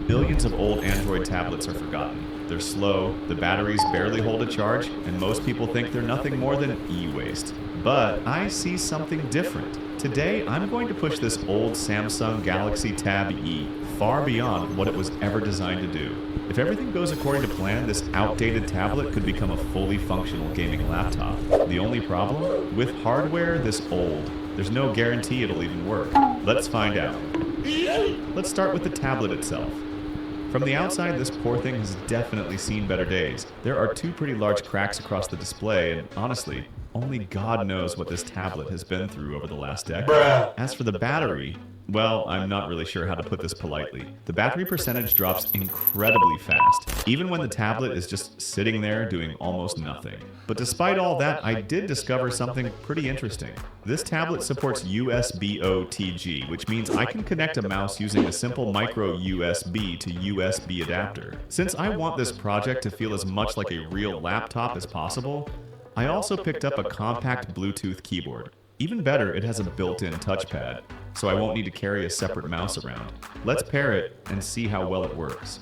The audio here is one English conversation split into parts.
millions of old Android tablets are forgotten. They're slow, the batteries barely hold a charge, and most people think they're nothing more than e-waste. But I see something different. Today, I'm going to push this old Samsung Galaxy Tab E far beyond what it was ever designed to do. If everything goes according to plan, this outdated tablet could become a fully functional gaming laptop. The only problem? With hardware this old, there's no guarantee it'll even work. Let's find out. Let's start with the tablet itself. From the outside, this poor thing has definitely seen better days. There are two pretty large cracks across the display, and honestly, only God knows what this tablet has been through over the last decade. As for the battery, well, I'm not really sure how to put this politely. The battery percentage drops incredibly fast, even when the tablet is just sitting there doing almost nothing. But despite all that, I did discover something pretty interesting. This tablet supports USB OTG, which means I can connect a mouse using a simple micro USB to USB adapter. Since I want this project to feel as much like a real laptop as possible, I also picked up a compact Bluetooth keyboard. Even better, it has a built-in touchpad, so I won't need to carry a separate mouse around. Let's pair it and see how well it works.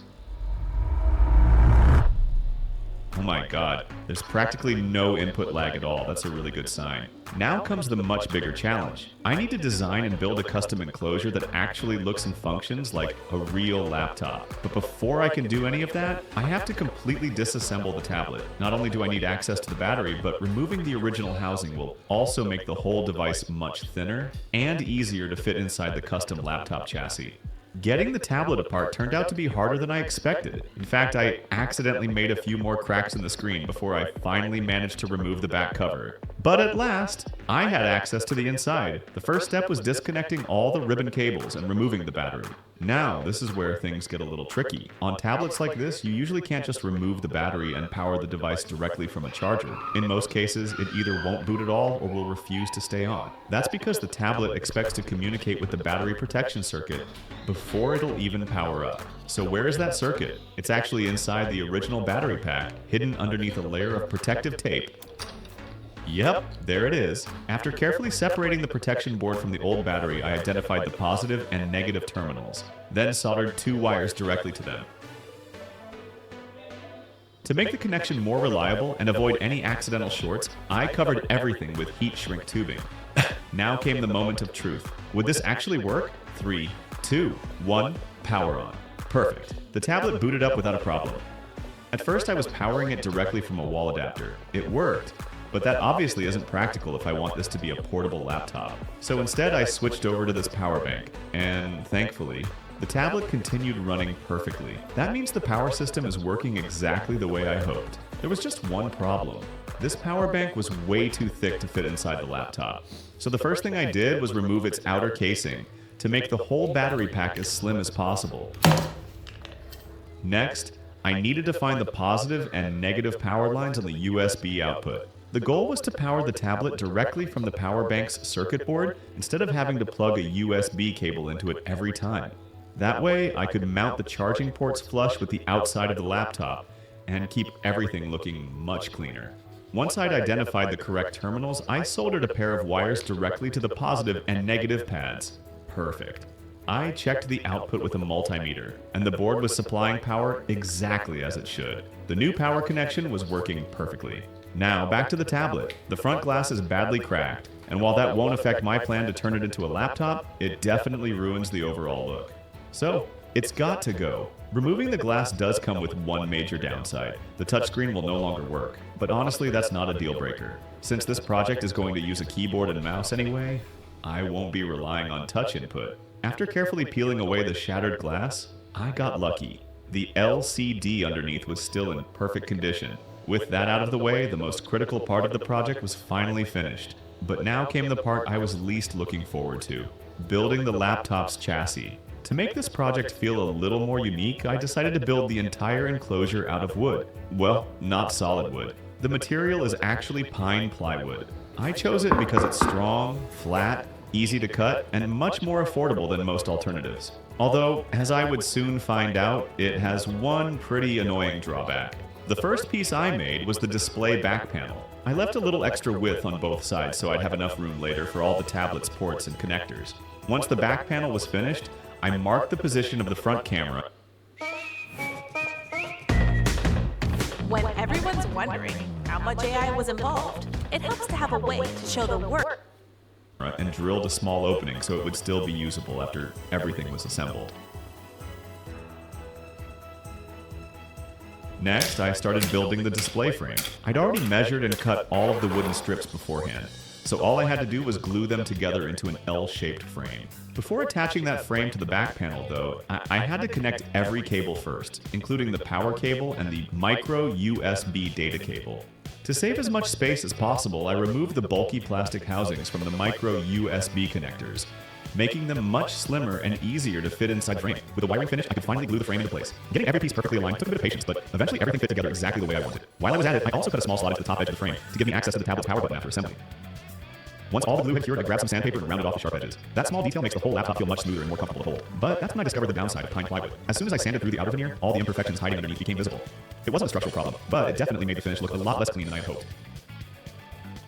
Oh my god, there's practically no input lag at all. That's a really good sign. Now comes the much bigger challenge. I need to design and build a custom enclosure that actually looks and functions like a real laptop. But before I can do any of that, I have to completely disassemble the tablet. Not only do I need access to the battery, but removing the original housing will also make the whole device much thinner and easier to fit inside the custom laptop chassis. Getting the tablet apart turned out to be harder than I expected. In fact, I accidentally made a few more cracks in the screen before I finally managed to remove the back cover. But at last, I had access to the inside. The first step was disconnecting all the ribbon cables and removing the battery. Now, this is where things get a little tricky. On tablets like this, you usually can't just remove the battery and power the device directly from a charger. In most cases, it either won't boot at all or will refuse to stay on. That's because the tablet expects to communicate with the battery protection circuit before it'll even power up. So where is that circuit? It's actually inside the original battery pack, hidden underneath a layer of protective tape. Yep, there it is. After carefully separating the protection board from the old battery, I identified the positive and negative terminals, then soldered two wires directly to them. To make the connection more reliable and avoid any accidental shorts, I covered everything with heat shrink tubing. Now came the moment of truth. Would this actually work? 3, 2, 1, power on. Perfect. The tablet booted up without a problem. At first I was powering it directly from a wall adapter. It worked. But that obviously isn't practical if I want this to be a portable laptop. So instead I switched over to this power bank, and thankfully, the tablet continued running perfectly. That means the power system is working exactly the way I hoped. There was just one problem. This power bank was way too thick to fit inside the laptop. So the first thing I did was remove its outer casing to make the whole battery pack as slim as possible. Next, I needed to find the positive and negative power lines on the USB output. The goal was to power the tablet directly from the power bank's circuit board instead of having to plug a USB cable into it every time. That way, I could mount the charging ports flush with the outside of the laptop and keep everything looking much cleaner. Once I'd identified the correct terminals, I soldered a pair of wires directly to the positive and negative pads. Perfect. I checked the output with a multimeter, and the board was supplying power exactly as it should. The new power connection was working perfectly. Now, back to the tablet. The front glass is badly cracked, and while that won't affect my plan to turn it into a laptop, it definitely ruins the overall look. So, it's got to go. Removing the glass does come with one major downside. The touchscreen will no longer work, but honestly that's not a deal breaker. Since this project is going to use a keyboard and mouse anyway, I won't be relying on touch input. After carefully peeling away the shattered glass, I got lucky. The LCD underneath was still in perfect condition. With that out of the way, the most critical part of the project was finally finished. But now came the part I was least looking forward to, building the laptop's chassis. To make this project feel a little more unique, I decided to build the entire enclosure out of wood. Well, not solid wood. The material is actually pine plywood. I chose it because it's strong, flat, easy to cut, and much more affordable than most alternatives. Although, as I would soon find out, it has one pretty annoying drawback. The first piece I made was the display back panel. I left a little extra width on both sides so I'd have enough room later for all the tablet's ports and connectors. Once the back panel was finished, I marked the position of the front camera. everyone's wondering how much AI was involved, it helps to have a way to show the work and drilled a small opening so it would still be usable after everything was assembled. Next, I started building the display frame. I'd already measured and cut all of the wooden strips beforehand, so all I had to do was glue them together into an L-shaped frame. Before attaching that frame to the back panel, though, I had to connect every cable first, including the power cable and the micro USB data cable. To save as much space as possible, I removed the bulky plastic housings from the micro USB connectors, making them much slimmer and easier to fit inside the frame. With the wiring finished, I could finally glue the frame into place. Getting every piece perfectly aligned took a bit of patience, but eventually everything fit together exactly the way I wanted. While I was at it, I also cut a small slot into the top edge of the frame to give me access to the tablet's power button after assembly. Once all the glue had cured, I grabbed some sandpaper and rounded off the sharp edges. That small detail makes the whole laptop feel much smoother and more comfortable to hold. But that's when I discovered the downside of pine plywood. As soon as I sanded through the outer veneer, all the imperfections hiding underneath became visible. It wasn't a structural problem, but it definitely made the finish look a lot less clean than I had hoped.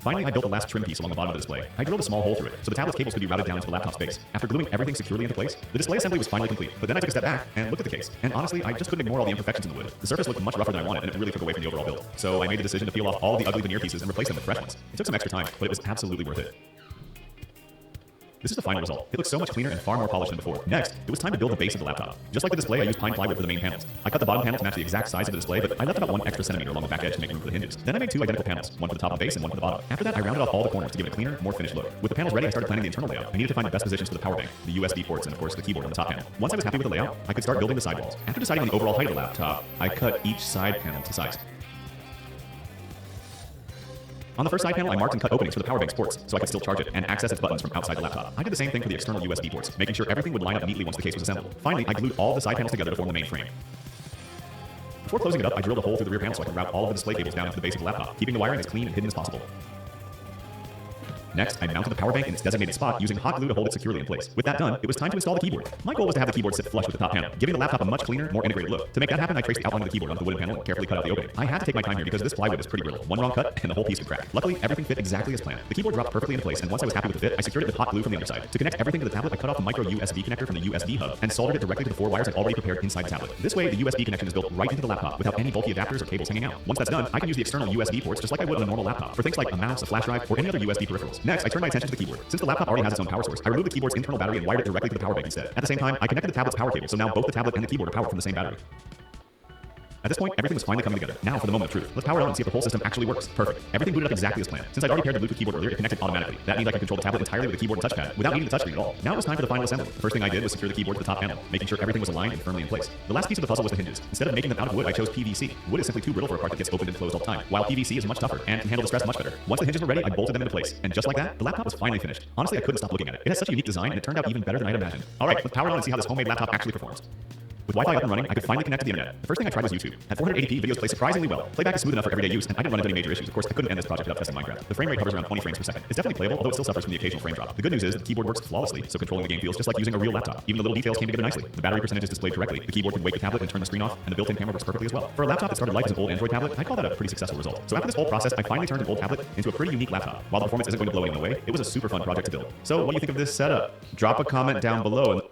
Finally, I built the last trim piece along the bottom of the display. I drilled a small hole through it, so the tablet's cables could be routed down into the laptop's base. After gluing everything securely into place, the display assembly was finally complete. But then I took a step back and looked at the case. And honestly, I just couldn't ignore all the imperfections in the wood. The surface looked much rougher than I wanted, and it really took away from the overall build. So I made the decision to peel off all the ugly veneer pieces and replace them with fresh ones. It took some extra time, but it was absolutely worth it. This is the final result. It looks so much cleaner and far more polished than before. Next, it was time to build the base of the laptop. Just like the display, I used pine plywood for the main panels. I cut the bottom panel to match the exact size of the display, but I left about 1 extra centimeter along the back edge to make room for the hinges. Then I made 2 identical panels, one for the top of the base and one for the bottom. After that, I rounded off all the corners to give it a cleaner, more finished look. With the panels ready, I started planning the internal layout. I needed to find the best positions for the power bank, the USB ports, and of course the keyboard on the top panel. Once I was happy with the layout, I could start building the sidewalls. After deciding on the overall height of the laptop, I cut each side panel to size. On the first side panel, I marked and cut openings for the power bank's ports, so I could still charge it and access its buttons from outside the laptop. I did the same thing for the external USB ports, making sure everything would line up neatly once the case was assembled. Finally, I glued all the side panels together to form the main frame. Before closing it up, I drilled a hole through the rear panel so I could route all of the display cables down into the base of the laptop, keeping the wiring as clean and hidden as possible. Next, I mounted the power bank in its designated spot using hot glue to hold it securely in place. With that done, it was time to install the keyboard. My goal was to have the keyboard sit flush with the top panel, giving the laptop a much cleaner, more integrated look. To make that happen, I traced the outline of the keyboard onto the wooden panel and carefully cut out the opening. I had to take my time here because this plywood is pretty brittle. One wrong cut and the whole piece could crack. Luckily, everything fit exactly as planned. The keyboard dropped perfectly into place, and once I was happy with the fit, I secured it with hot glue from the underside. To connect everything to the tablet, I cut off the micro USB connector from the USB hub and soldered it directly to the 4 wires I'd already prepared inside the tablet. This way, the USB connection is built right into the laptop without any bulky adapters or cables hanging out. Once that's done, I can use the external USB ports just like I would on a normal laptop for things like a mouse, a flash drive, or any other USB peripherals. Next, I turned my attention to the keyboard. Since the laptop already has its own power source, I removed the keyboard's internal battery and wired it directly to the power bank instead. At the same time, I connected the tablet's power cable, so now both the tablet and the keyboard are powered from the same battery. At this point, everything was finally coming together. Now for the moment of truth. Let's power it on and see if the whole system actually works. Perfect. Everything booted up exactly as planned. Since I'd already paired the Bluetooth keyboard earlier, it connected automatically. That means I could control the tablet entirely with the keyboard and touchpad without needing the touchscreen at all. Now it was time for the final assembly. The first thing I did was secure the keyboard to the top panel, making sure everything was aligned and firmly in place. The last piece of the puzzle was the hinges. Instead of making them out of wood, I chose PVC. Wood is simply too brittle for a part that gets opened and closed all the time, while PVC is much tougher and can handle the stress much better. Once the hinges were ready, I bolted them into place, and just like that, the laptop was finally finished. Honestly, I couldn't stop looking at it. It has such a unique design, and it turned out even better than I'd imagined. Alright, let's power it on and see how this homemade laptop actually performs. With Wi-Fi up and running, I could finally connect to the internet. The first thing I tried was YouTube. At 480p, videos play surprisingly well. Playback is smooth enough for everyday use, and I didn't run into any major issues. Of course, I couldn't end this project without testing Minecraft. The frame rate hovers around 20 frames per second. It's definitely playable, although it still suffers from the occasional frame drop. The good news is the keyboard works flawlessly, so controlling the game feels just like using a real laptop. Even the little details came together nicely. The battery percentage is displayed correctly. The keyboard can wake the tablet and turn the screen off, and the built-in camera works perfectly as well. For a laptop that started life as an old Android tablet, I call that a pretty successful result. So after this whole process, I finally turned an old tablet into a pretty unique laptop. While the performance isn't going to blow anyone away, it was a super fun project to build. So what do you think of this setup? Drop a comment down below and